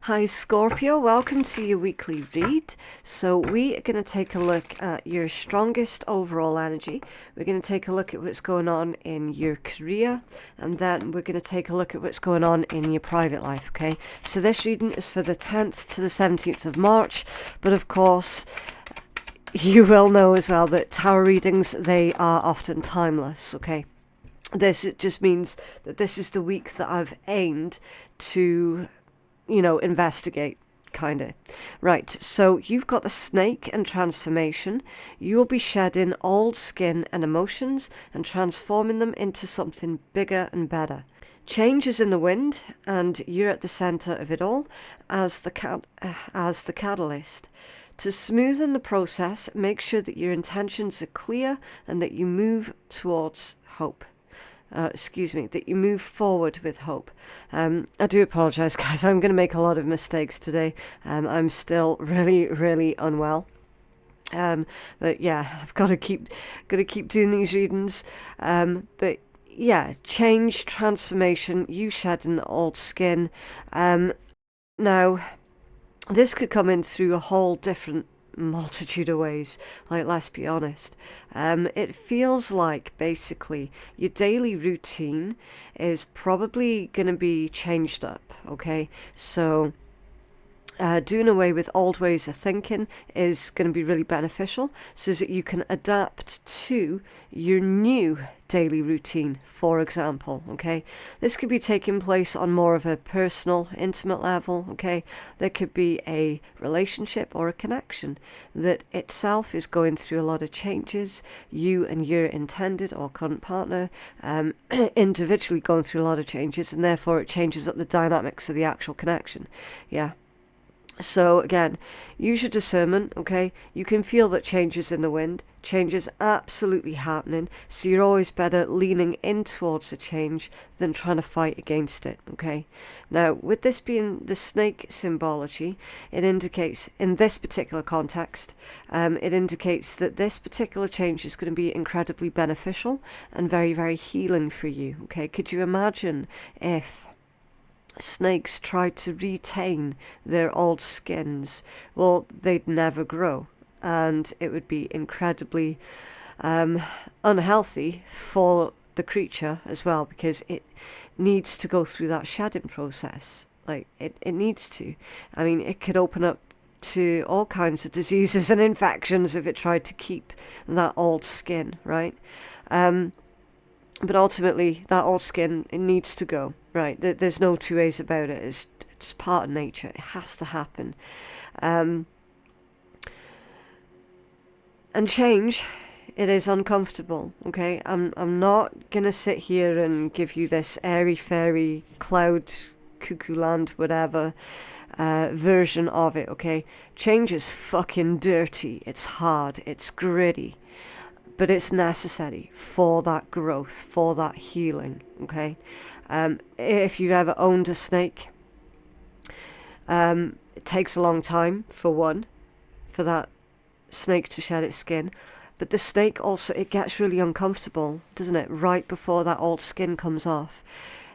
Hi Scorpio, welcome to your weekly read. So we are going to take a look at your strongest overall energy. We're going to take a look at what's going on in your career, and then we're going to take a look at what's going on in your private life, okay? So this reading is for the 10th to the 17th of March, but of course you will know as well that tarot readings, they are often timeless, okay? It just means that this is the week that I've aimed to investigate, kind of. Right, so you've got the snake and transformation. You'll be shedding old skin and emotions and transforming them into something bigger and better. Change is in the wind, and you're at the center of it all as the catalyst. To smoothen the process, make sure that your intentions are clear and that you move towards hope. That you move forward with hope. I do apologize, guys. I'm going to make a lot of mistakes today. I'm still really, really unwell. But yeah, I've got to keep doing these readings. But yeah, change, transformation, you shedding old skin. Now, this could come in through a whole different multitude of ways. Like, let's be honest, it feels like basically your daily routine is probably going to be changed up, okay? So doing away with old ways of thinking is going to be really beneficial so that you can adapt to your new daily routine, for example, okay? This could be taking place on more of a personal, intimate level, okay? There could be a relationship or a connection that itself is going through a lot of changes. You and your intended or current partner individually going through a lot of changes, and therefore it changes up the dynamics of the actual connection. Yeah. So again, use your discernment, okay? You can feel that change is in the wind. Change is absolutely happening. So you're always better leaning in towards the change than trying to fight against it, okay? Now, with this being the snake symbology, it indicates, in this particular context, it indicates that this particular change is going to be incredibly beneficial and very, very healing for you, okay? Could you imagine if snakes tried to retain their old skins? Well, they'd never grow, and it would be incredibly unhealthy for the creature as well, because it needs to go through that shedding process. Like, it needs to. I mean, it could open up to all kinds of diseases and infections if it tried to keep that old skin, right? But ultimately, that old skin, it needs to go, right? There's no two ways about it. It's part of nature. It has to happen. And change, it is uncomfortable, okay? I'm not going to sit here and give you this airy-fairy, cloud, cuckoo land, whatever, version of it, okay? Change is fucking dirty. It's hard. It's gritty. But it's necessary for that growth, for that healing, okay? If you've ever owned a snake, it takes a long time, for one, for that snake to shed its skin. But the snake also, it gets really uncomfortable, doesn't it? Right before that old skin comes off.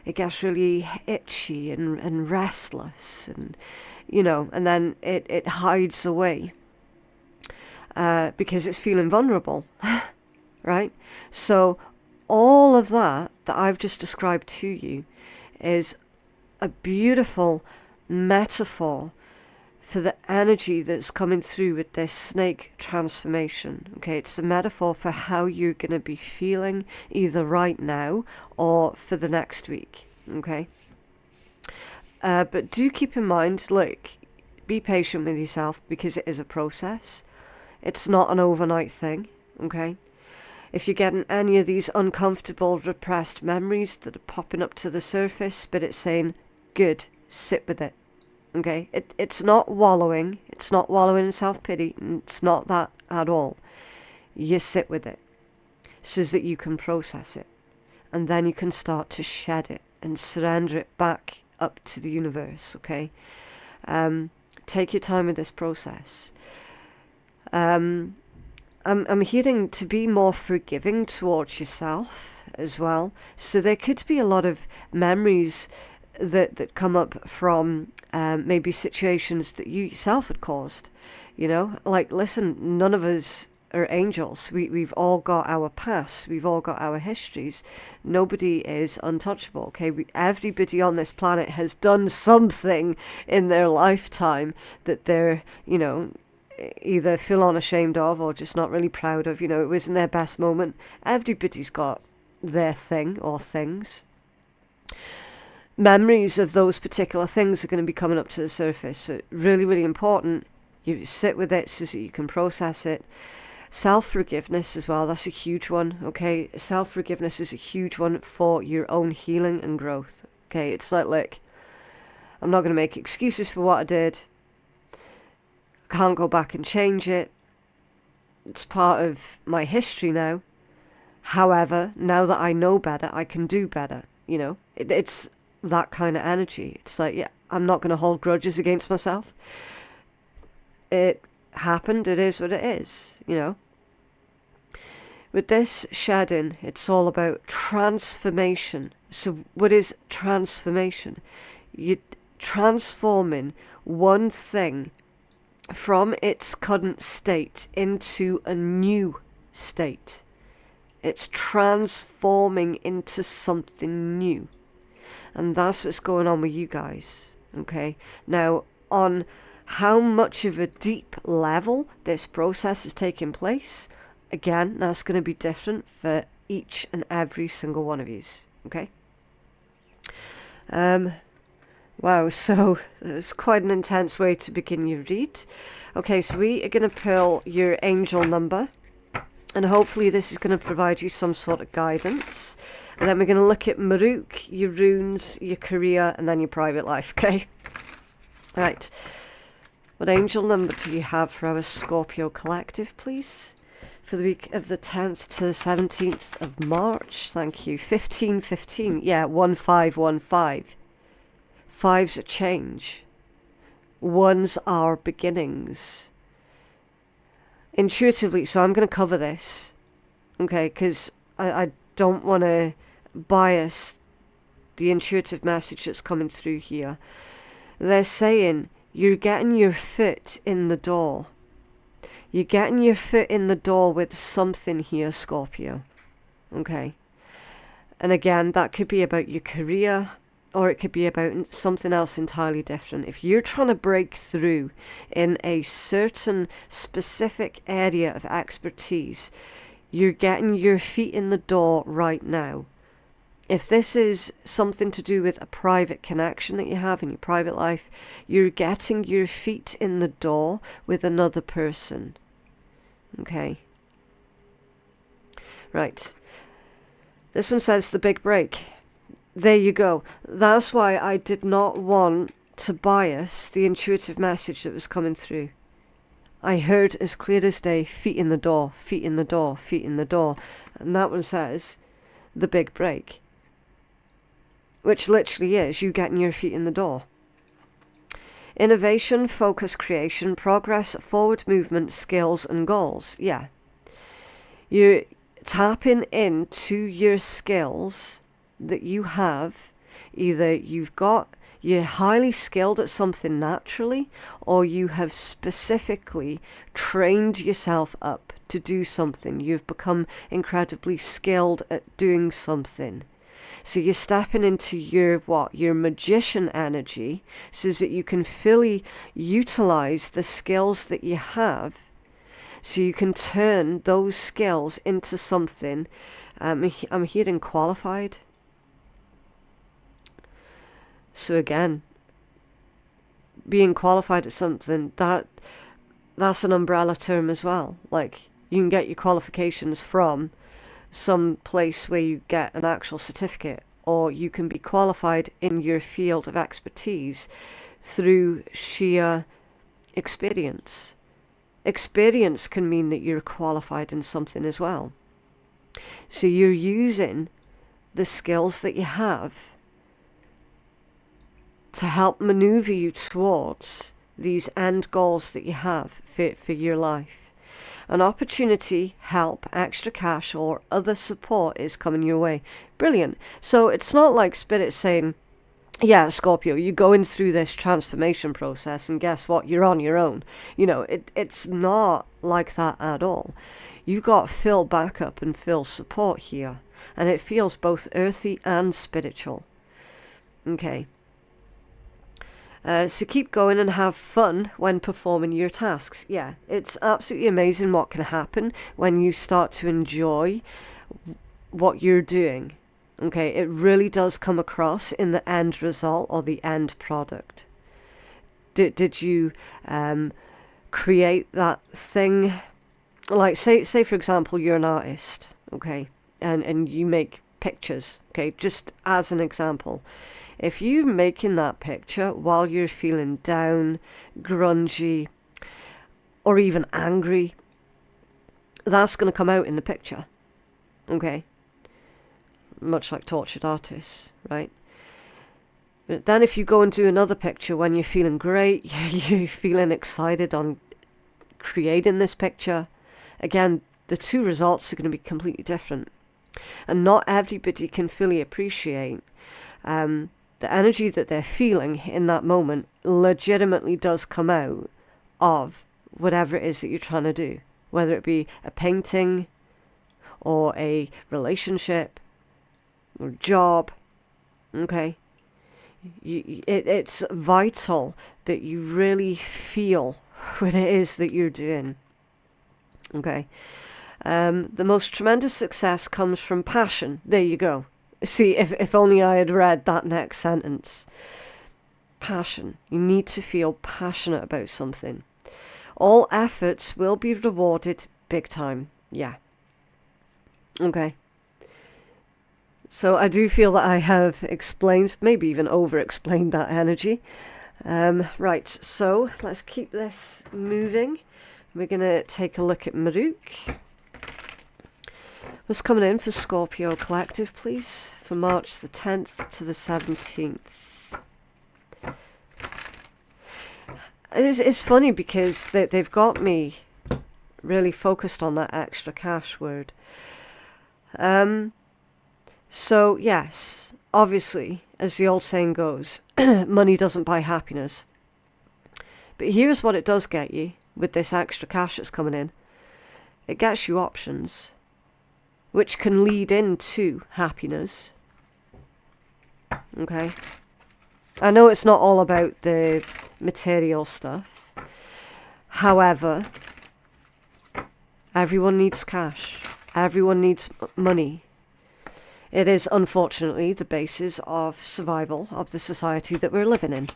It gets really itchy and restless, and, and then it hides away. Because it's feeling vulnerable, right? So all of that I've just described to you is a beautiful metaphor for the energy that's coming through with this snake transformation, okay? It's a metaphor for how you're going to be feeling either right now or for the next week, okay? But do keep in mind, look, be patient with yourself, because it is a process. It's not an overnight thing, okay? If you're getting any of these uncomfortable, repressed memories that are popping up to the surface, but it's saying, good, sit with it, okay? It's not wallowing. It's not wallowing in self-pity. It's not that at all. You sit with it so that you can process it. And then you can start to shed it and surrender it back up to the universe, okay? Take your time with this process. I'm hearing to be more forgiving towards yourself as well. So there could be a lot of memories that come up from maybe situations that you yourself had caused. You know, like, listen, none of us are angels. We've all got our pasts. We've all got our histories. Nobody is untouchable, okay? Everybody on this planet has done something in their lifetime that they're, you know, either full on ashamed of or just not really proud of. You know, it wasn't their best moment. Everybody's got their thing or things. Memories of those particular things are going to be coming up to the surface. So really, really important. You sit with it so that you can process it. Self-forgiveness as well, that's a huge one, okay? Self-forgiveness is a huge one for your own healing and growth, okay? It's like, look, I'm not going to make excuses for what I did. I can't go back and change it. It's part of my history now. However, now that I know better, I can do better, you know? It's that kind of energy. It's like, yeah, I'm not going to hold grudges against myself. It happened, it is what it is, you know. With this shedding, it's all about transformation. So what is transformation? You're transforming one thing from its current state into a new state. It's transforming into something new. And that's what's going on with you guys, okay? Now, on how much of a deep level this process is taking place, again, that's going to be different for each and every single one of you, okay? Wow, so it's quite an intense way to begin your read. Okay, so we are going to pull your angel number, and hopefully this is going to provide you some sort of guidance. And then we're going to look at Maruk, your runes, your career, and then your private life, okay? Right. What angel number do you have for our Scorpio collective, please? For the week of the 10th to the 17th of March. Thank you. 1515. Yeah, 1515. Fives are change. Ones are beginnings. Intuitively, so I'm going to cover this, okay, because I don't want to bias the intuitive message that's coming through here. They're saying you're getting your foot in the door. You're getting your foot in the door with something here, Scorpio, okay? And again, that could be about your career, or it could be about something else entirely different. If you're trying to break through in a certain specific area of expertise, you're getting your feet in the door right now. If this is something to do with a private connection that you have in your private life, you're getting your feet in the door with another person. Okay. Right. This one says the big break. There you go. That's why I did not want to bias the intuitive message that was coming through. I heard as clear as day, feet in the door, feet in the door, feet in the door. And that one says the big break. Which literally is you getting your feet in the door. Innovation, focus, creation, progress, forward movement, skills and goals. Yeah. You're tapping into your skills that you have. Either you're highly skilled at something naturally, or you have specifically trained yourself up to do something. You've become incredibly skilled at doing something. So you're stepping into your magician energy so that you can fully utilize the skills that you have, so you can turn those skills into something. I'm hearing qualified. So again, being qualified at something, that's an umbrella term as well. Like, you can get your qualifications from some place where you get an actual certificate, or you can be qualified in your field of expertise through sheer experience. Experience can mean that you're qualified in something as well. So you're using the skills that you have to help maneuver you towards these end goals that you have for your life. An opportunity, help, extra cash, or other support is coming your way. Brilliant. So it's not like Spirit's saying, yeah, Scorpio, you're going through this transformation process, and guess what? You're on your own. It's not like that at all. You've got Phil backup and Phil support here, and it feels both earthy and spiritual. Okay. So keep going and have fun when performing your tasks. Yeah, it's absolutely amazing what can happen when you start to enjoy what you're doing. Okay, it really does come across in the end result or the end product. Did you create that thing? Like say for example, you're an artist, okay, and you make pictures, okay, just as an example. If you're making that picture while you're feeling down, grungy, or even angry, that's going to come out in the picture. Okay? Much like tortured artists, right? But then if you go and do another picture when you're feeling great, you're feeling excited on creating this picture, again, the two results are going to be completely different. And not everybody can fully appreciate the energy that they're feeling in that moment legitimately does come out of whatever it is that you're trying to do, whether it be a painting or a relationship or job. Okay, it's vital that you really feel what it is that you're doing. Okay, the most tremendous success comes from passion. There you go. See, if only I had read that next sentence. Passion. You need to feel passionate about something. All efforts will be rewarded big time. Yeah. Okay. So I do feel that I have explained, maybe even over-explained that energy. Right, so let's keep this moving. We're going to take a look at Maruk. What's coming in for Scorpio Collective, please? For March the 10th to the 17th. It's funny because they've got me really focused on that extra cash word. So, yes, obviously, as the old saying goes, money doesn't buy happiness. But here's what it does get you with this extra cash that's coming in. It gets you options, which can lead into happiness. Okay? I know it's not all about the material stuff. However, everyone needs cash. Everyone needs money. It is, unfortunately, the basis of survival of the society that we're living in.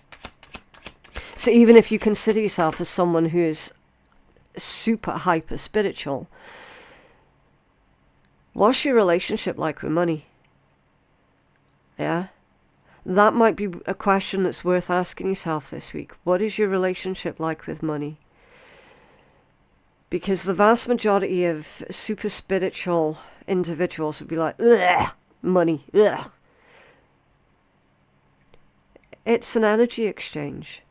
So even if you consider yourself as someone who is super hyper spiritual, what's your relationship like with money? Yeah? That might be a question that's worth asking yourself this week. What is your relationship like with money? Because the vast majority of super spiritual individuals would be like, ugh, money, ugh. It's an energy exchange.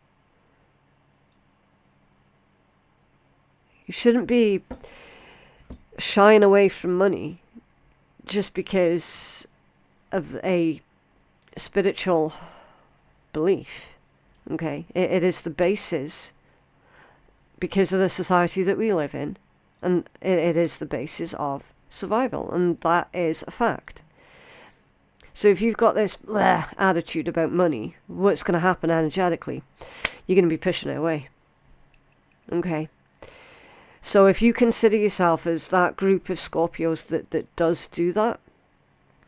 You shouldn't be shying away from money just because of a spiritual belief. Okay, it is the basis because of the society that we live in, and it is the basis of survival, and that is a fact. So if you've got this attitude about money, what's going to happen energetically? You're going to be pushing it away. Okay. So if you consider yourself as that group of Scorpios that does do that,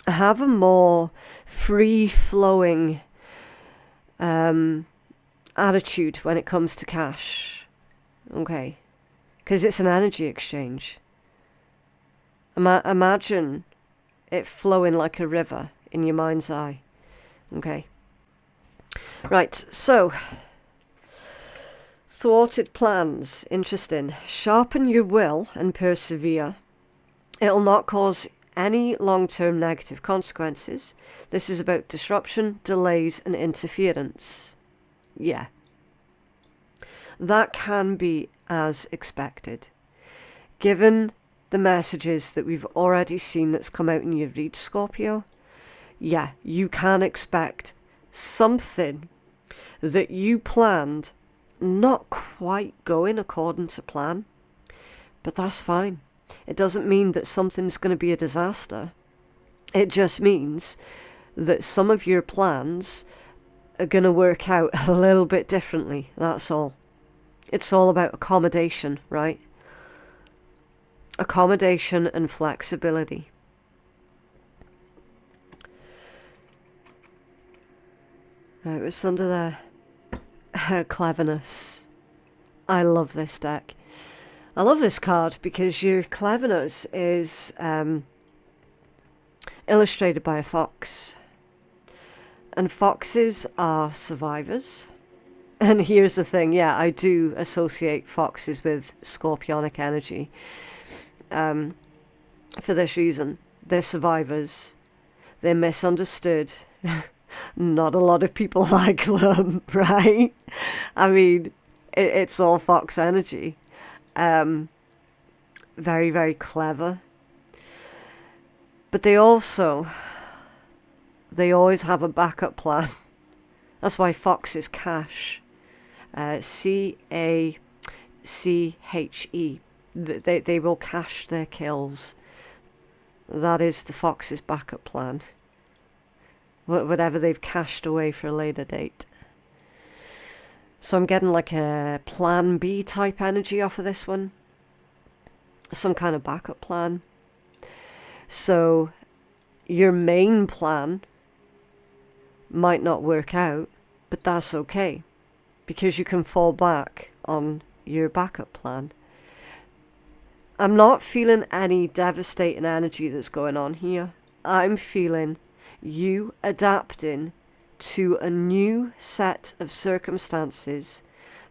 have a more free-flowing attitude when it comes to cash. Okay. Because it's an energy exchange. Imagine it flowing like a river in your mind's eye. Okay. Right, so thwarted plans. Interesting. Sharpen your will and persevere. It'll not cause any long-term negative consequences. This is about disruption, delays, and interference. Yeah. That can be as expected. Given the messages that we've already seen that's come out in your read, Scorpio, yeah, you can expect something that you planned not quite going according to plan, but that's fine. It doesn't mean that something's going to be a disaster. It just means that some of your plans are going to work out a little bit differently, that's all. It's all about accommodation, right? Accommodation and flexibility. Right, what's under there? Cleverness. I love this deck. I love this card because your cleverness is illustrated by a fox. And foxes are survivors. And here's the thing, yeah, I do associate foxes with scorpionic energy. For this reason, they're survivors. They're misunderstood. Not a lot of people like them, right? I mean, it's all fox energy. Very, very clever. But they always have a backup plan. That's why foxes cache. C-A-C-H-E. They will cache their kills. That is the fox's backup plan. Whatever they've cached away for a later date. So I'm getting like a plan B type energy off of this one. Some kind of backup plan. So your main plan might not work out, but that's okay, because you can fall back on your backup plan. I'm not feeling any devastating energy that's going on here. I'm feeling you adapting to a new set of circumstances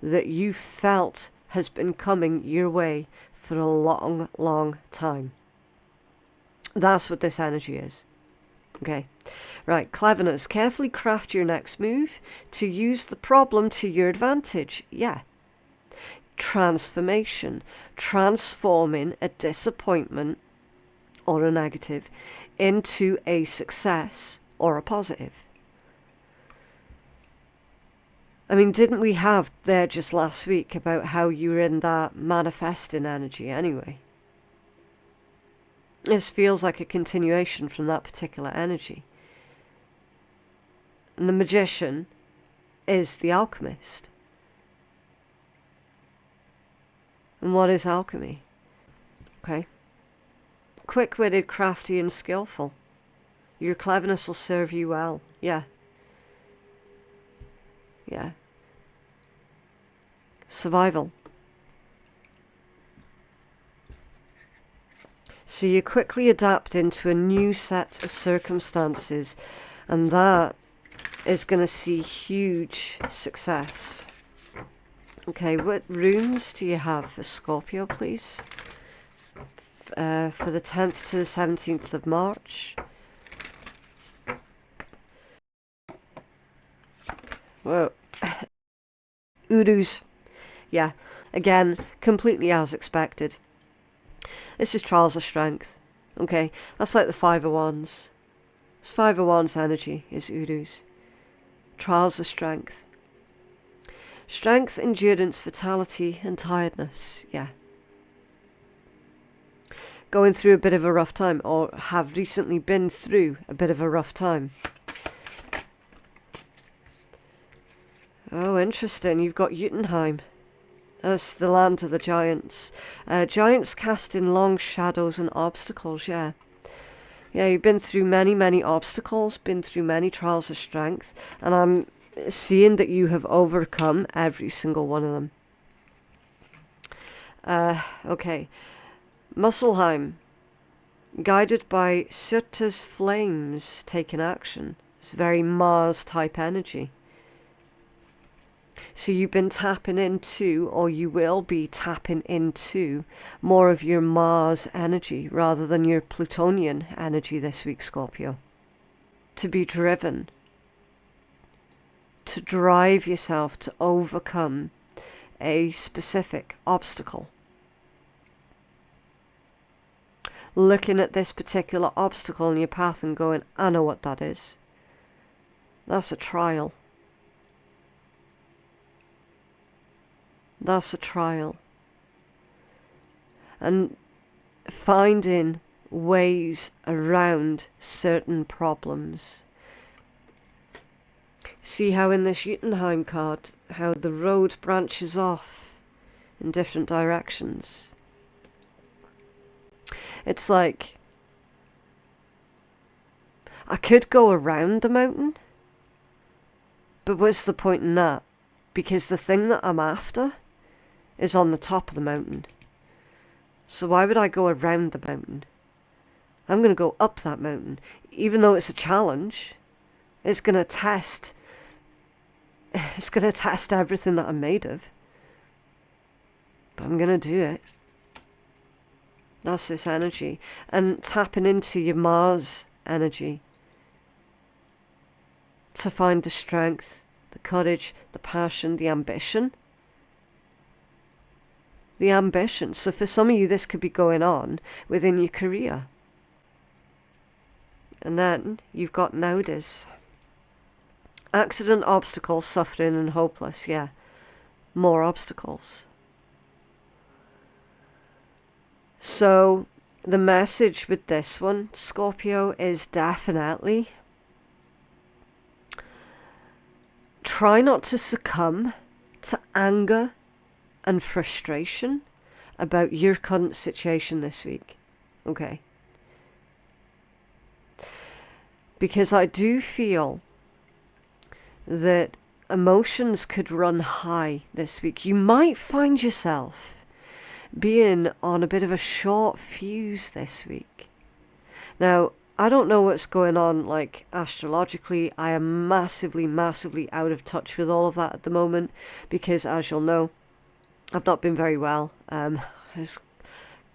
that you felt has been coming your way for a long, long time. That's what this energy is. Okay. Right, cleverness. Carefully craft your next move to use the problem to your advantage. Yeah. Transformation. Transforming a disappointment or a negative into a success or a positive. I mean, didn't we have there just last week about how you were in that manifesting energy anyway? This feels like a continuation from that particular energy. And the magician is the alchemist. And what is alchemy? Okay. Quick-witted, crafty and skillful. Your cleverness will serve you well. Yeah. Yeah. Survival. So you quickly adapt into a new set of circumstances, and that is going to see huge success. Okay, what runes do you have for Scorpio, please? For the 10th to the 17th of March. Whoa. Urus. Yeah, again, completely as expected. This is Trials of Strength. Okay, that's like the Five of Wands. It's Five of Wands energy is Urus. Trials of Strength. Strength, endurance, vitality and tiredness. Yeah. Going through a bit of a rough time, or have recently been through a bit of a rough time. Oh, interesting. You've got Jotunheim. That's the land of the giants. Giants casting long shadows and obstacles, yeah. Yeah, you've been through many, many obstacles, been through many trials of strength, and I'm seeing that you have overcome every single one of them. Okay. Muspelheim. Guided by Suta's flames, taking action. It's very Mars type energy. So you've been tapping into, or you will be tapping into, more of your Mars energy rather than your Plutonian energy this week, Scorpio. To be driven. To drive yourself to overcome a specific obstacle. Looking at this particular obstacle in your path and going, I know what that is. That's a trial. That's a trial. And finding ways around certain problems. See how in this Jotunheim card, how the road branches off in different directions. It's like, I could go around the mountain, but what's the point in that? Because the thing that I'm after is on the top of the mountain. So why would I go around the mountain? I'm going to go up that mountain. Even though it's a challenge, it's going to test everything that I'm made of. But I'm going to do it. That's this energy. And tapping into your Mars energy to find the strength, the courage, the passion, the ambition. The ambition. So for some of you, this could be going on within your career. And then you've got nowadays. Accident, obstacle, suffering and hopeless. Yeah. More obstacles. So the message with this one, Scorpio, is definitely try not to succumb to anger and frustration about your current situation this week. Okay. Because I do feel that emotions could run high this week. You might find yourself being on a bit of a short fuse this week. Now, I don't know what's going on, like, astrologically. I am massively, massively out of touch with all of that at the moment because, as you'll know, I've not been very well. I was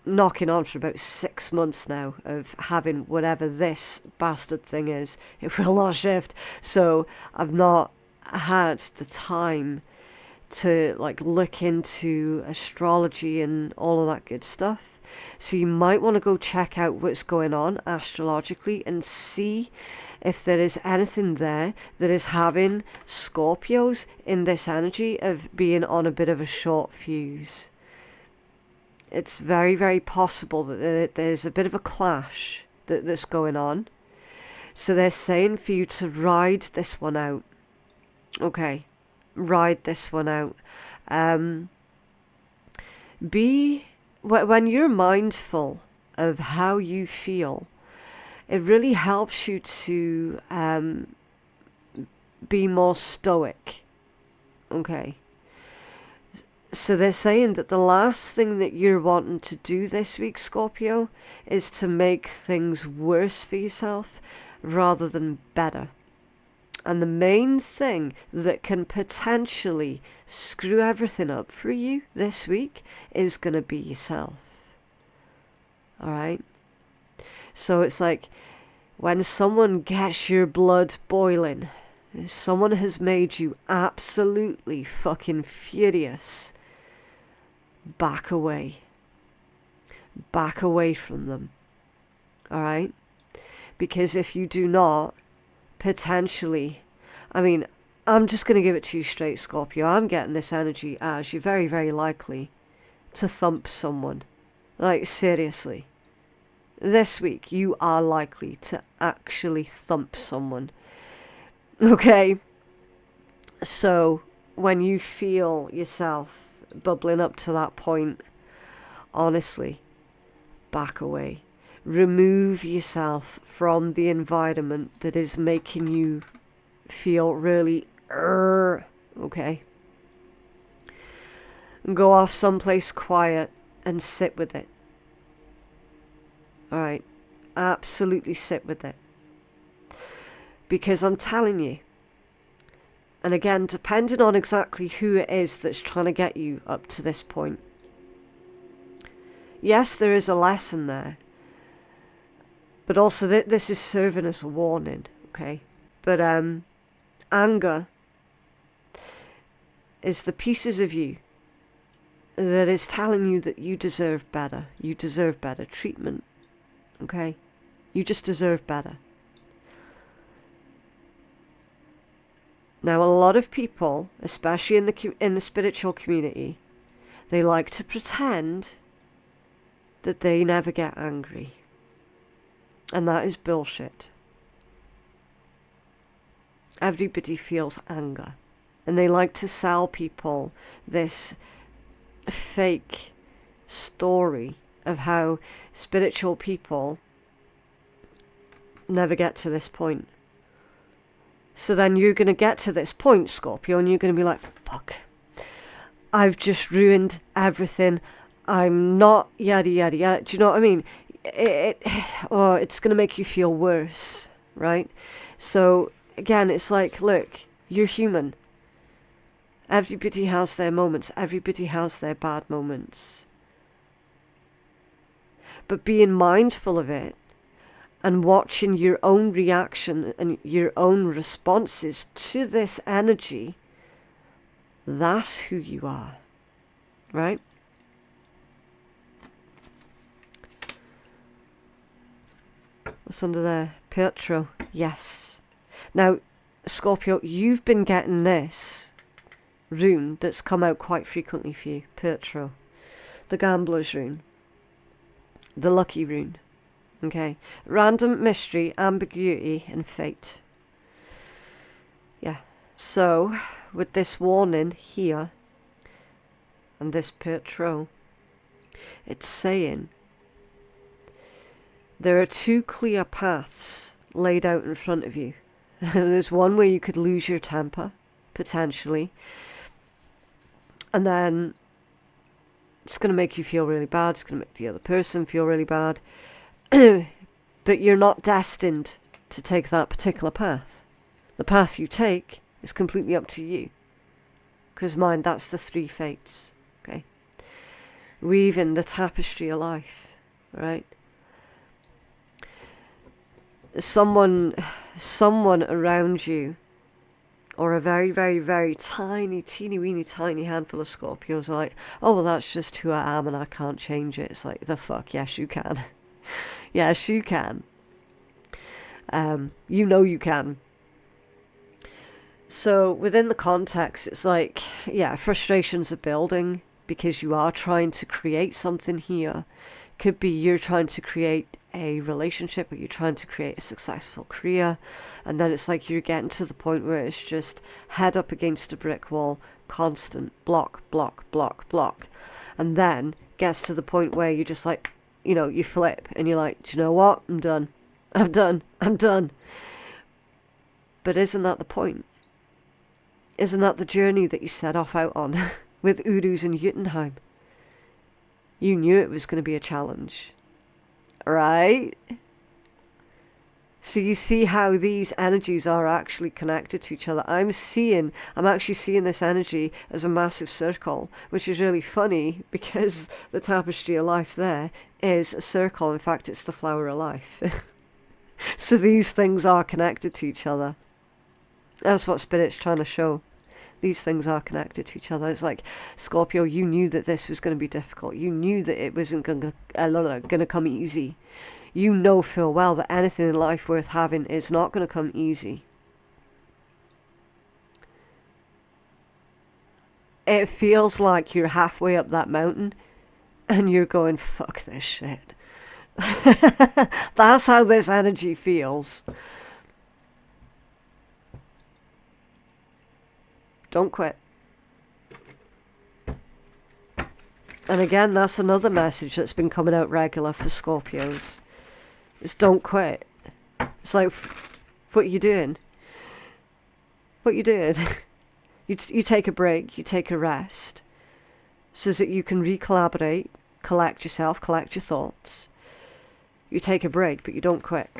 knocking on for about 6 months now of having whatever this bastard thing is. It will not shift. So I've not had the time to, like, look into astrology and all of that good stuff. So you might want to go check out what's going on astrologically and see if there is anything there that is having Scorpios in this energy of being on a bit of a short fuse. It's very, very possible that there's a bit of a clash that's going on. So they're saying for you to ride this one out. Okay, ride this one out. When you're mindful of how you feel, it really helps you to be more stoic. Okay. So they're saying that the last thing that you're wanting to do this week, Scorpio, is to make things worse for yourself rather than better. And the main thing that can potentially screw everything up for you this week is going to be yourself. Alright? So it's like when someone gets your blood boiling, someone has made you absolutely fucking furious, back away. Back away from them. Alright? Because if you do not, potentially, I mean, I'm just going to give it to you straight, Scorpio. I'm getting this energy as you're very, very likely to thump someone. Like, seriously. This week, you are likely to actually thump someone. Okay? So, when you feel yourself bubbling up to that point, honestly, back away. Remove yourself from the environment that is making you feel really okay? Go off someplace quiet and sit with it. Alright? Absolutely sit with it. Because I'm telling you, and again, depending on exactly who it is that's trying to get you up to this point. Yes, there is a lesson there. But also, this is serving as a warning, okay? But anger is the pieces of you that is telling you that you deserve better. You deserve better treatment, okay? You just deserve better. Now, a lot of people, especially in the spiritual community, they like to pretend that they never get angry. And that is bullshit. Everybody feels anger. And they like to sell people this fake story of how spiritual people never get to this point. So then you're going to get to this point, Scorpio, and you're going to be like, fuck, I've just ruined everything. I'm not yada yada yada. Do you know what I mean? It's going to make you feel worse, right? So again, it's like, look, you're human. Everybody has their moments. Everybody has their bad moments. But being mindful of it and watching your own reaction and your own responses to this energy, that's who you are, right? What's under there? Pietro. Yes. Now, Scorpio, you've been getting this rune that's come out quite frequently for you. Pietro. The gambler's rune. The lucky rune. Okay. Random, mystery, ambiguity, and fate. Yeah. So, with this warning here, and this Pietro, it's saying there are two clear paths laid out in front of you. There's one where you could lose your temper, potentially. And then it's going to make you feel really bad. It's going to make the other person feel really bad. But you're not destined to take that particular path. The path you take is completely up to you. Because mind, that's the three fates. Okay? Weaving the tapestry of life. Right? Someone around you, or a very, very, very tiny, teeny weeny tiny handful of Scorpios are like, oh, well, that's just who I am and I can't change it. It's like, the fuck, yes, you can. Yes, you can. You know you can. So within the context, it's like, yeah, frustrations are building because you are trying to create something here. Could be you're trying to create a relationship, or you're trying to create a successful career, and then it's like you're getting to the point where it's just head up against a brick wall, constant block, block, block, block, and then gets to the point where you just like, you know, you flip and you're like, do you know what? I'm done. But isn't that the point? Isn't that the journey that you set off out on with Uruz and Jotunheim? You knew it was going to be a challenge, right? So you see how these energies are actually connected to each other. I'm actually seeing this energy as a massive circle, which is really funny because the tapestry of life there is a circle. In fact, it's the flower of life. So these things are connected to each other. That's what Spirit's trying to show. These things are connected to each other. It's like, Scorpio, you knew that this was going to be difficult. You knew that it wasn't going to come easy. You know full well that anything in life worth having is not going to come easy. It feels like you're halfway up that mountain and you're going, fuck this shit. That's how this energy feels. Don't quit. And again, that's another message that's been coming out regular for Scorpios. Is don't quit. It's like, what are you doing? What are you doing? You take a break, you take a rest, so that you can recollaborate, collect yourself, collect your thoughts. You take a break, but you don't quit.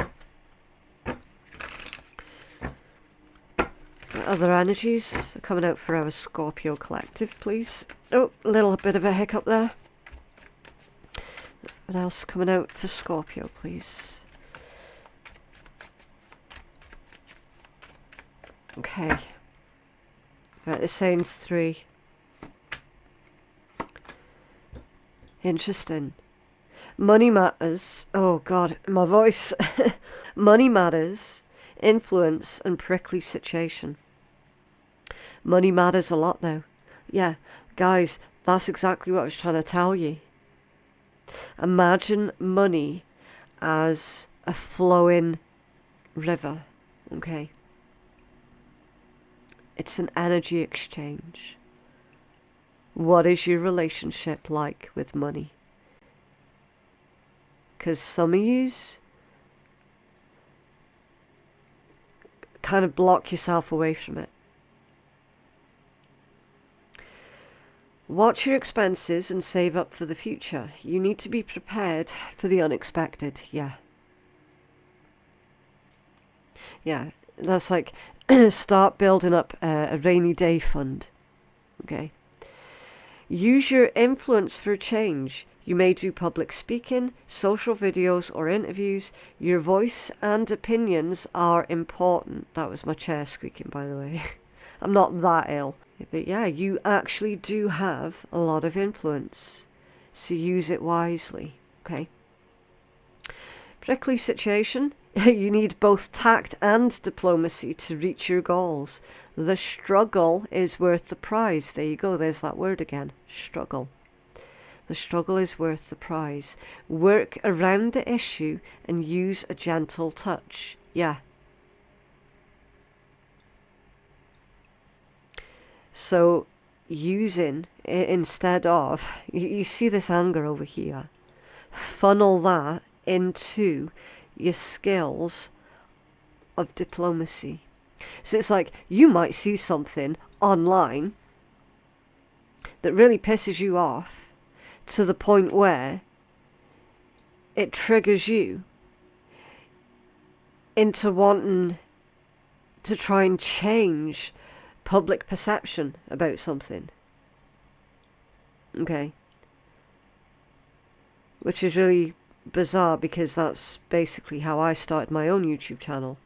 Other energies are coming out for our Scorpio collective, please. Oh, a little bit of a hiccup there. What else coming out for Scorpio, please? Okay. Right, they're saying 3. Interesting. Money matters. Oh God, my voice. Money matters. Influence and prickly situation. Money matters a lot now. Yeah, guys, that's exactly what I was trying to tell you. Imagine money as a flowing river, okay? It's an energy exchange. What is your relationship like with money? Because some of yous kind of block yourself away from it. Watch your expenses and save up for the future. You need to be prepared for the unexpected. Yeah. Yeah, that's like start building up a rainy day fund. Okay. Use your influence for change. You may do public speaking, social videos, or interviews. Your voice and opinions are important. That was my chair squeaking, by the way. I'm not that ill. But yeah, you actually do have a lot of influence. So use it wisely, okay? Prickly situation. You need both tact and diplomacy to reach your goals. The struggle is worth the prize. There you go, there's that word again. Struggle. The struggle is worth the prize. Work around the issue and use a gentle touch. Yeah. So using it instead of, you see this anger over here, funnel that into your skills of diplomacy. So it's like you might see something online that really pisses you off to the point where it triggers you into wanting to try and change public perception about something. Okay. Which is really bizarre because that's basically how I started my own YouTube channel.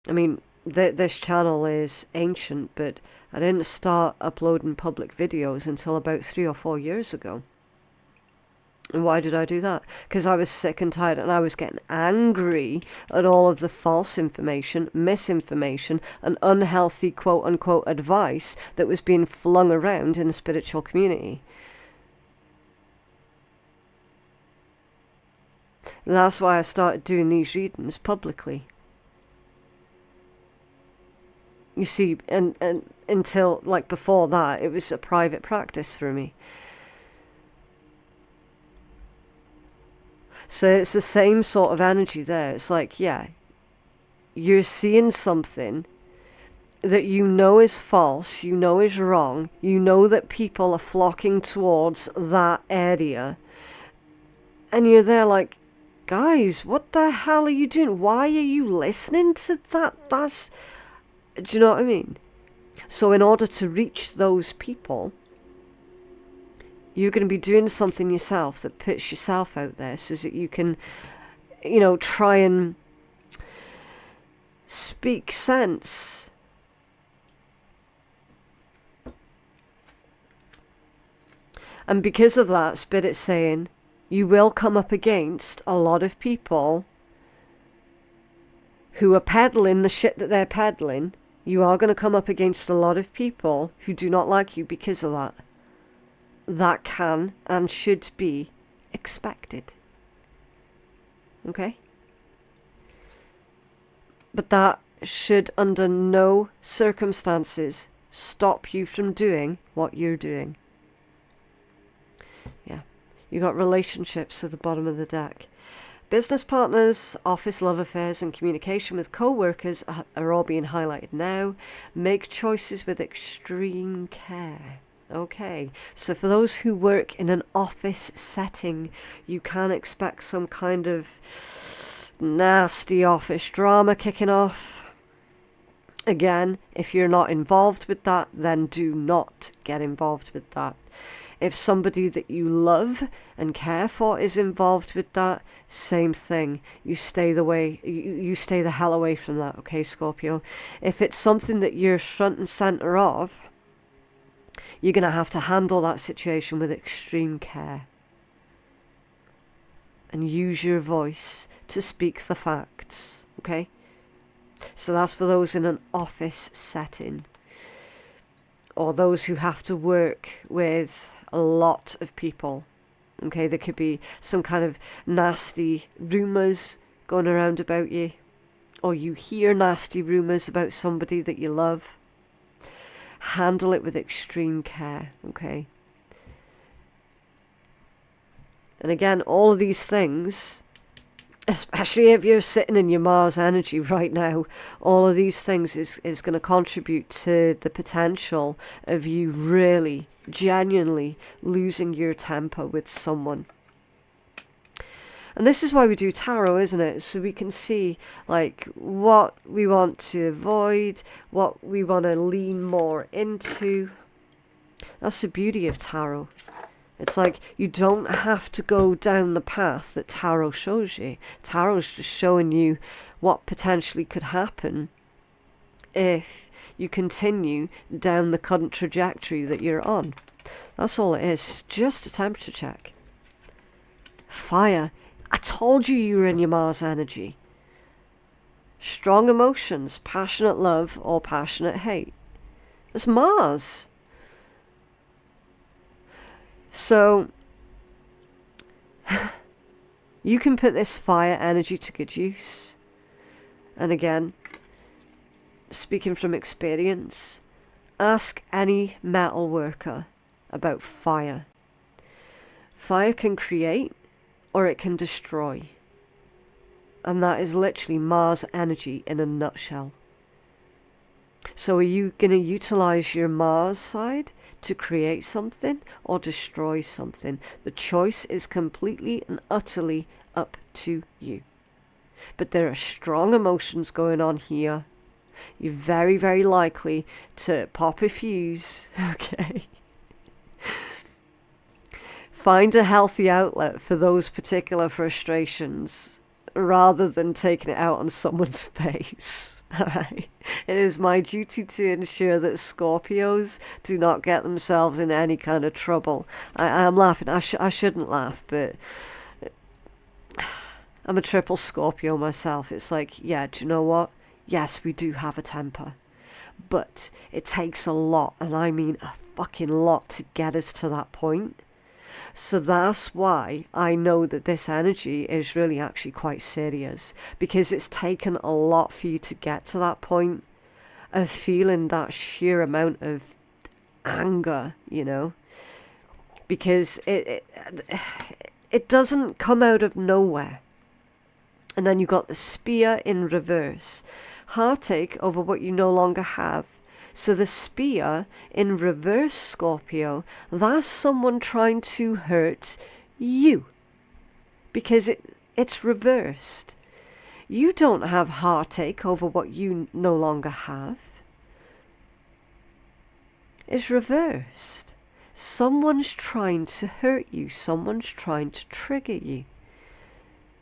I mean, this channel is ancient, but I didn't start uploading public videos until about 3 or 4 years ago. And why did I do that? Because I was sick and tired and I was getting angry at all of the false information, misinformation, and unhealthy quote-unquote advice that was being flung around in the spiritual community. And that's why I started doing these readings publicly. You see, and until, like, before that, it was a private practice for me. So it's the same sort of energy there. It's like, yeah, you're seeing something that you know is false, you know is wrong, you know that people are flocking towards that area, and you're there like, guys, what the hell are you doing? Why are you listening to that? That's... Do you know what I mean? So in order to reach those people, you're going to be doing something yourself that puts yourself out there so that you can, you know, try and speak sense. And because of that, Spirit's saying, you will come up against a lot of people who are peddling the shit that they're peddling. You are going to come up against a lot of people who do not like you because of that. That can and should be expected. Okay? But that should under no circumstances stop you from doing what you're doing. Yeah. You got relationships at the bottom of the deck. Business partners, office love affairs, and communication with co-workers are all being highlighted now. Make choices with extreme care. Okay, so for those who work in an office setting, you can expect some kind of nasty office drama kicking off. Again, if you're not involved with that, then do not get involved with that. If somebody that you love and care for is involved with that, same thing. You stay you stay the hell away from that, okay, Scorpio? If it's something that you're front and center of, you're going to have to handle that situation with extreme care. And use your voice to speak the facts, okay? So that's for those in an office setting. or those who have to work with a lot of people. Okay, there could be some kind of nasty rumours going around about you, or you hear nasty rumours about somebody that you love. Handle it with extreme care, okay? And again, all of these things, especially if you're sitting in your Mars energy right now, all of these things is going to contribute to the potential of you really, genuinely losing your temper with someone. And this is why we do tarot, isn't it? So we can see like what we want to avoid, what we want to lean more into. That's the beauty of tarot. It's like you don't have to go down the path that tarot shows you. Tarot's just showing you what potentially could happen if you continue down the current trajectory that you're on. That's all it is, just a temperature check. Fire. I told you you were in your Mars energy. Strong emotions, passionate love or passionate hate. It's Mars. So, you can put this fire energy to good use. And again, speaking from experience, ask any metal worker about fire. Fire can create or it can destroy. And that is literally Mars energy in a nutshell. So are you going to utilize your Mars side to create something or destroy something? The choice is completely and utterly up to you. But there are strong emotions going on here. You're very, very likely to pop a fuse, okay? Find a healthy outlet for those particular frustrations rather than taking it out on someone's face. Alright? It is my duty to ensure that Scorpios do not get themselves in any kind of trouble. I'm laughing. I shouldn't laugh, but I'm a triple Scorpio myself. It's like, yeah, do you know what? Yes, we do have a temper. But it takes a lot, and I mean a fucking lot, to get us to that point. So that's why I know that this energy is really actually quite serious, because it's taken a lot for you to get to that point of feeling that sheer amount of anger, you know, because it doesn't come out of nowhere. And then you got the spear in reverse, heartache over what you no longer have. So the spear in reverse, Scorpio, that's someone trying to hurt you, because it's reversed. You don't have heartache over what you no longer have. It's reversed. Someone's trying to hurt you. Someone's trying to trigger you.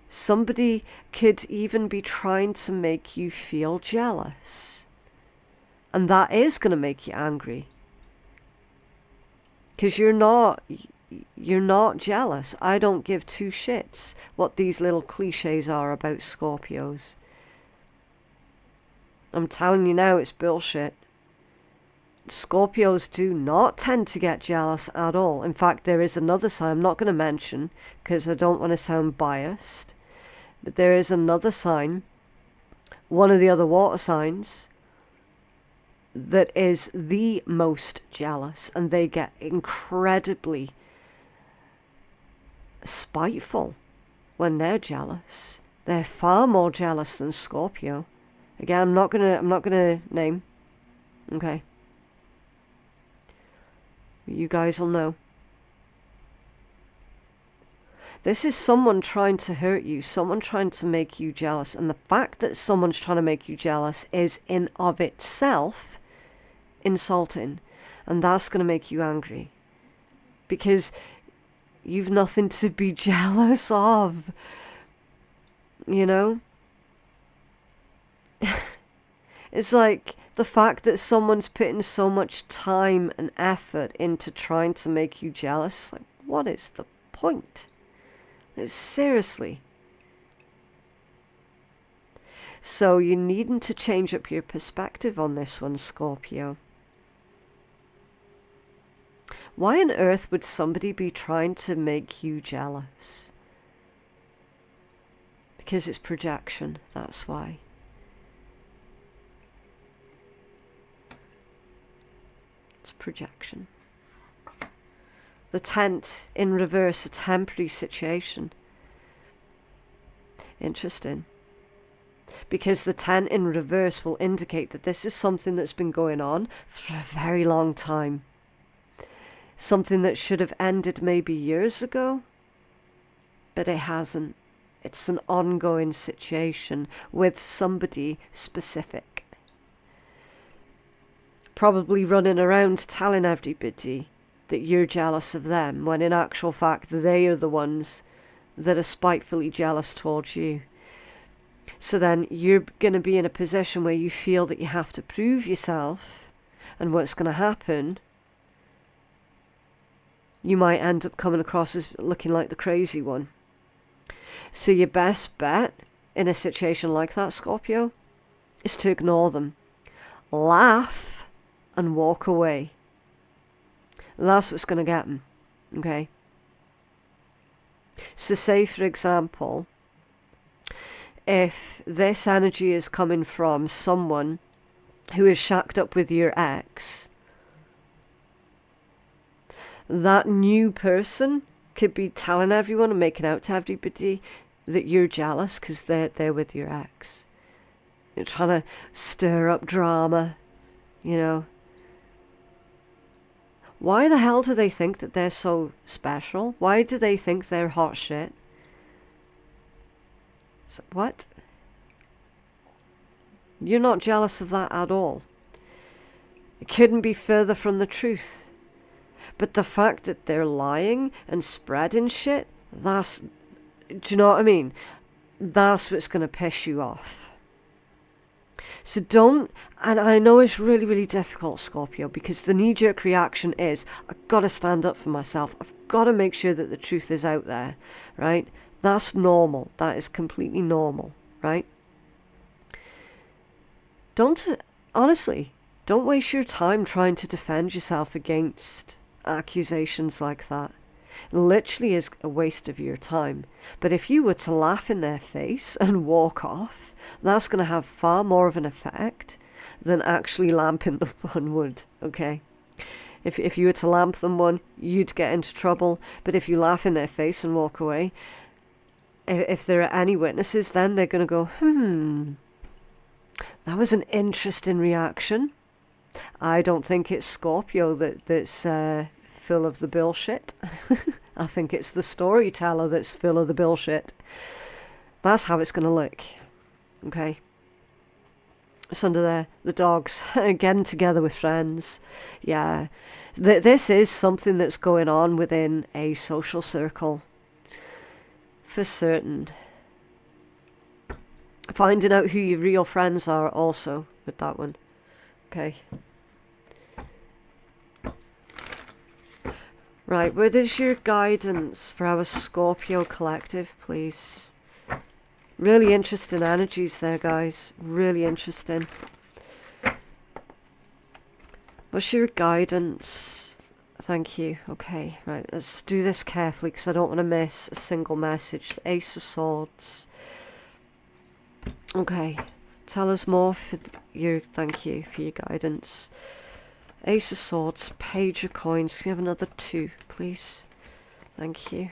Somebody could even be trying to make you feel jealous. And that is going to make you angry. Because you're not jealous. I don't give two shits what these little cliches are about Scorpios. I'm telling you now, it's bullshit. Scorpios do not tend to get jealous at all. In fact, there is another sign I'm not going to mention because I don't want to sound biased. But there is another sign, one of the other water signs, that is the most jealous, and they get incredibly spiteful when they're jealous. They're far more jealous than Scorpio. Again, I'm not gonna name. Okay. You guys will know. This is someone trying to hurt you, someone trying to make you jealous, and the fact that someone's trying to make you jealous is in of itself insulting, and that's going to make you angry because you've nothing to be jealous of, you know. It's like the fact that someone's putting so much time and effort into trying to make you jealous, like, what is the point? It's seriously. So you're needing to change up your perspective on this one, Scorpio. Why on earth would somebody be trying to make you jealous? Because it's projection, that's why. It's projection. The tent in reverse, a temporary situation. Interesting. Because the tent in reverse will indicate that this is something that's been going on for a very long time. Something that should have ended maybe years ago, but it hasn't. It's an ongoing situation with somebody specific. Probably running around telling everybody that you're jealous of them, when in actual fact they are the ones that are spitefully jealous towards you. So then you're going to be in a position where you feel that you have to prove yourself, and what's going to happen, you might end up coming across as looking like the crazy one. So your best bet in a situation like that, Scorpio, is to ignore them. Laugh and walk away. That's what's going to get them. Okay? So say, for example, if this energy is coming from someone who is shacked up with your ex, that new person could be telling everyone and making out to everybody that you're jealous because they're with your ex. You're trying to stir up drama, you know. Why the hell do they think that they're so special? Why do they think they're hot shit? So, what? You're not jealous of that at all. It couldn't be further from the truth. But the fact that they're lying and spreading shit, that's, do you know what I mean? That's what's going to piss you off. So don't, and I know it's really, really difficult, Scorpio, because the knee-jerk reaction is, I've got to stand up for myself. I've got to make sure that the truth is out there, right? That's normal. That is completely normal, right? Honestly, don't waste your time trying to defend yourself against accusations like that. It literally is a waste of your time. But if you were to laugh in their face and walk off, that's going to have far more of an effect than actually lamping them one would, okay? If you were to lamp them one, you'd get into trouble. But if you laugh in their face and walk away, if there are any witnesses, then they're going to go, that was an interesting reaction. I don't think it's Scorpio that's full of the bullshit. I think it's the storyteller that's full of the bullshit. That's how it's going to look. Okay? It's under there. The dogs getting together with friends. Yeah. This is something that's going on within a social circle. For certain. Finding out who your real friends are also with that one. Okay. Right, what is your guidance for our Scorpio collective, please? Really interesting energies there, guys. Really interesting. What's your guidance? Thank you. Okay, right, let's do this carefully because I don't want to miss a single message. The Ace of Swords. Okay, tell us more for thank you for your guidance. Ace of Swords, Page of Coins. Can we have another 2, please? Thank you.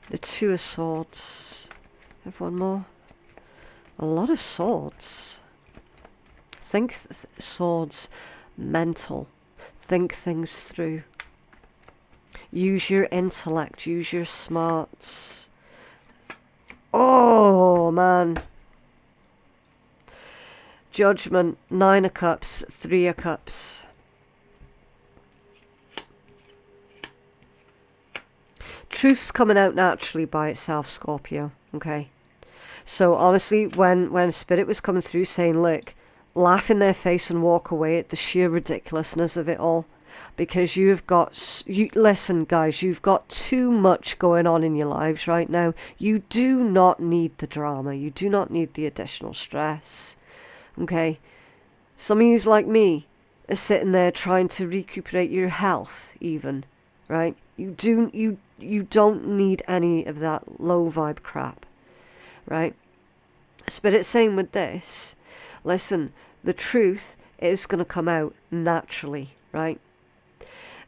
The 2 of Swords. Have one more. A lot of swords. Think swords. Mental. Think things through. Use your intellect. Use your smarts. Oh, man. Judgment, 9 of Cups, 3 of Cups. Truth's coming out naturally by itself, Scorpio, okay? So honestly, when Spirit was coming through saying, look, laugh in their face and walk away at the sheer ridiculousness of it all. Because listen guys, you've got too much going on in your lives right now. You do not need the drama. You do not need the additional stress. Okay, some of you's like me, sitting there trying to recuperate your health even, right? You don't need any of that low vibe crap, right? Spirit's saying with this, listen, the truth is going to come out naturally, right?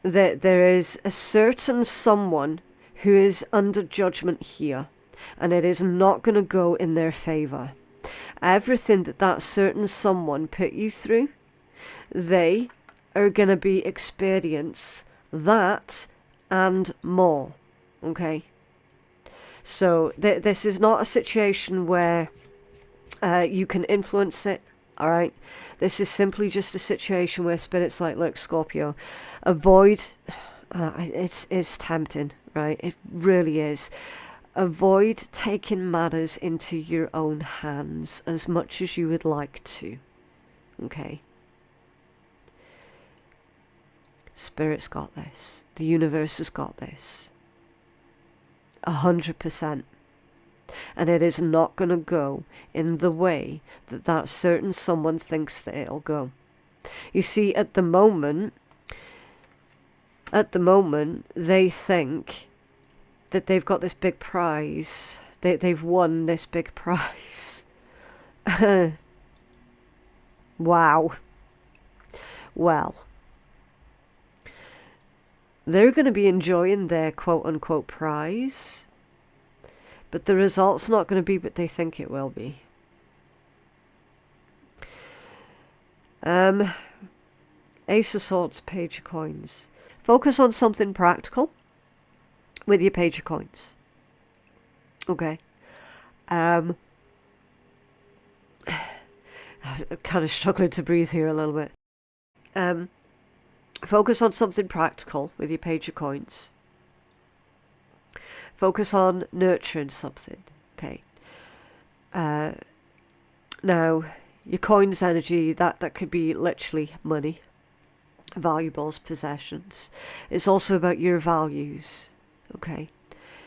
That there is a certain someone who is under judgment here, and it is not going to go in their favour. Everything that certain someone put you through, they are going to be experience that and more, okay? So this is not a situation where you can influence it, alright? This is simply just a situation where Spirit's like, look, Scorpio, avoid, it's tempting, right? It really is. Avoid taking matters into your own hands as much as you would like to, okay? Spirit's got this. The universe has got this. 100%. And it is not going to go in the way that certain someone thinks that it'll go. You see, at the moment, they think that they've got this big prize. They've won this big prize. Wow. Well, they're going to be enjoying their quote-unquote prize, but the result's not going to be what they think it will be. Ace of Swords, Page of Coins. Focus on something practical with your Page of Coins. Okay. I'm kind of struggling to breathe here a little bit. Focus on something practical with your Page of Coins. Focus on nurturing something. Okay. Now, your coins energy, that could be literally money, valuables, possessions. It's also about your values. Okay.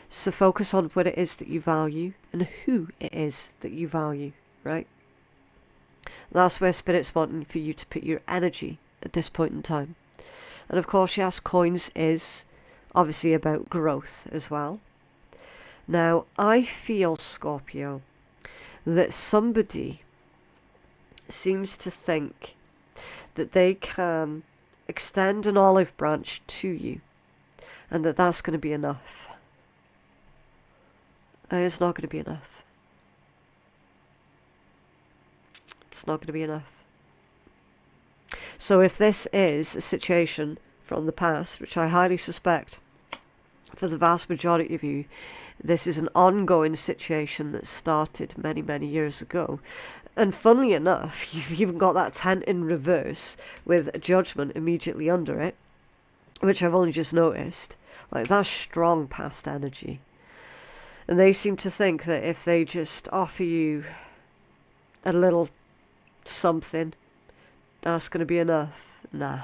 So focus on what it is that you value and who it is that you value, right? That's where Spirit's wanting for you to put your energy at this point in time. And of course, yes, coins is obviously about growth as well. Now, I feel, Scorpio, that somebody seems to think that they can extend an olive branch to you and that's going to be enough. And it's not going to be enough. It's not going to be enough. So if this is a situation from the past, which I highly suspect for the vast majority of you, this is an ongoing situation that started many, many years ago. And funnily enough, you've even got that 10 in reverse with a judgment immediately under it, which I've only just noticed. Like, that's strong past energy. And they seem to think that if they just offer you a little something, that's going to be enough. Nah.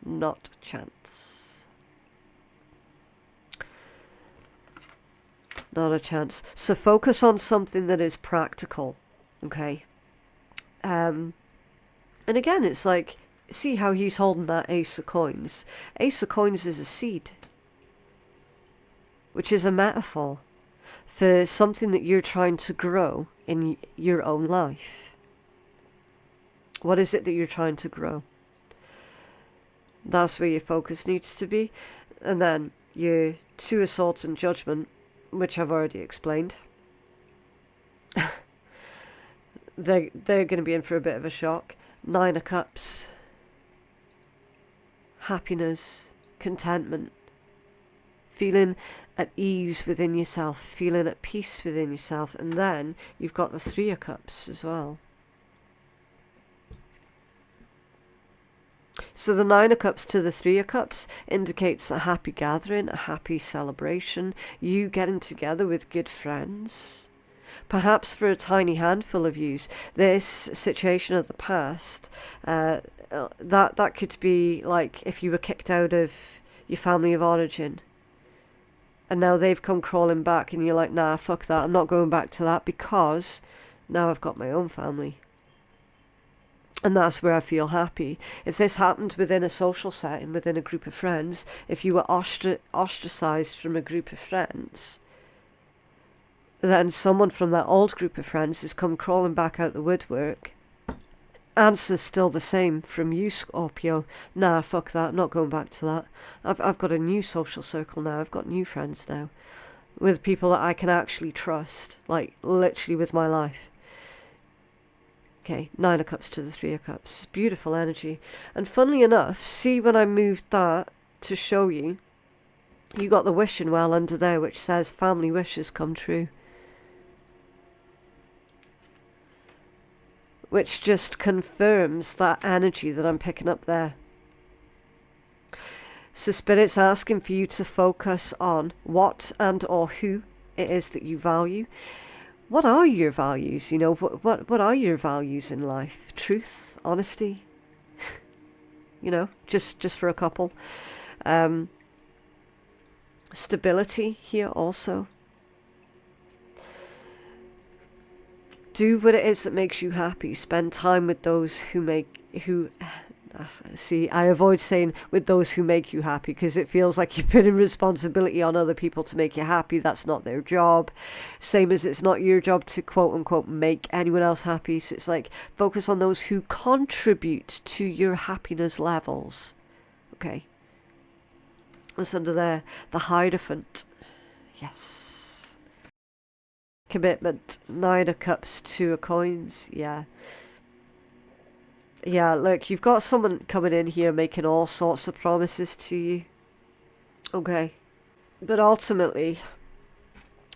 Not a chance. Not a chance. So focus on something that is practical. Okay. And again, it's like, see how he's holding that Ace of Coins. Ace of Coins is a seed, which is a metaphor for something that you're trying to grow in your own life. What is it that you're trying to grow? That's where your focus needs to be. And then your Two of Swords and Judgment, which I've already explained. They're going to be in for a bit of a shock. Nine of Cups. Happiness, contentment, feeling at ease within yourself, feeling at peace within yourself. And then you've got the Three of Cups as well. So the Nine of Cups to the Three of Cups indicates a happy gathering, a happy celebration, you getting together with good friends. Perhaps for a tiny handful of yous, this situation of the past, that could be like if you were kicked out of your family of origin and now they've come crawling back and you're like, nah, fuck that, I'm not going back to that because now I've got my own family. And that's where I feel happy. If this happened within a social setting, within a group of friends, if you were ostracized from a group of friends, then someone from that old group of friends has come crawling back out the woodwork. Answer's still the same from you, Scorpio. Nah, fuck that. I'm not going back to that. I've got a new social circle now. I've got new friends now. With people that I can actually trust. Like, literally with my life. Okay, 9 of Cups to the 3 of Cups. Beautiful energy. And funnily enough, see when I moved that to show you, you got the wishing well under there, which says family wishes come true. Which just confirms that energy that I'm picking up there. So Spirit's asking for you to focus on what and or who it is that you value. What are your values? You know, what are your values in life? Truth, honesty, you know, just for a couple. Stability here also. Do what it is that makes you happy. Spend time with those see, I avoid saying with those who make you happy, because it feels like you're putting responsibility on other people to make you happy. That's not their job. Same as it's not your job to quote unquote make anyone else happy. So it's like, focus on those who contribute to your happiness levels. Okay. What's under there? The Hierophant. Yes. Commitment. 9 of Cups, 2 of Coins. Yeah. Yeah, look, you've got someone coming in here making all sorts of promises to you. Okay. But ultimately,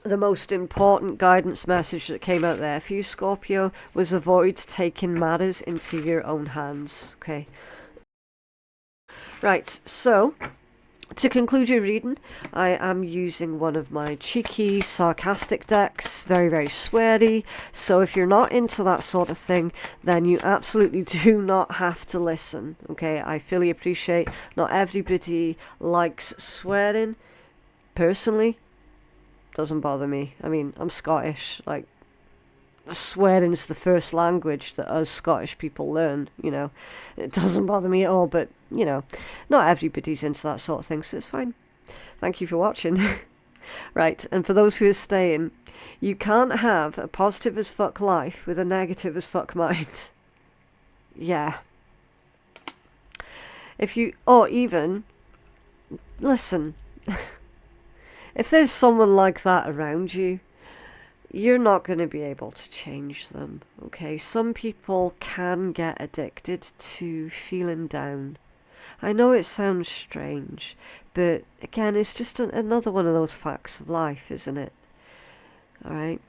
the most important guidance message that came out there for you, Scorpio, was avoid taking matters into your own hands. Okay. Right, so to conclude your reading, I am using one of my cheeky, sarcastic decks, very, very sweary. So if you're not into that sort of thing, then you absolutely do not have to listen. Okay, I fully appreciate not everybody likes swearing. Personally, doesn't bother me. I mean, I'm Scottish. Like, swearing's the first language that us Scottish people learn, you know. It doesn't bother me at all, but, you know, not everybody's into that sort of thing, so it's fine. Thank you for watching. Right, and for those who are staying, you can't have a positive as fuck life with a negative as fuck mind. Yeah. If you, or even, listen, if there's someone like that around you, you're not going to be able to change them, okay? Some people can get addicted to feeling down. I know it sounds strange, but again, it's just another one of those facts of life, isn't it? Alright?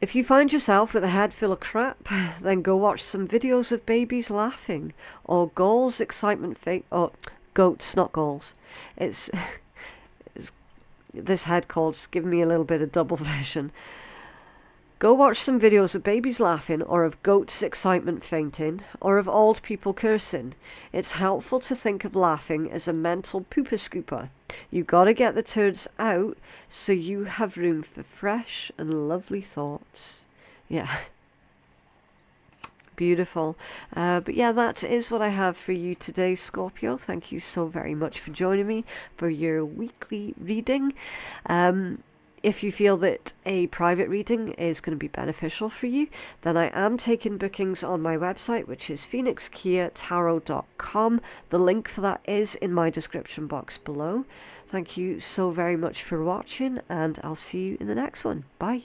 If you find yourself with a head full of crap, then go watch some videos of babies laughing, or goals, excitement, or goats, not goals. It's this head cold's giving me a little bit of double vision. Go watch some videos of babies laughing, or of goats excitement fainting, or of old people cursing. It's helpful to think of laughing as a mental pooper scooper. You gotta get the turds out so you have room for fresh and lovely thoughts. Yeah. Beautiful. But yeah, that is what I have for you today, Scorpio. Thank you so very much for joining me for your weekly reading. If you feel that a private reading is going to be beneficial for you, then I am taking bookings on my website, which is phoenixkeiatarot.com. The link for that is in my description box below. Thank you so very much for watching, and I'll see you in the next one. Bye.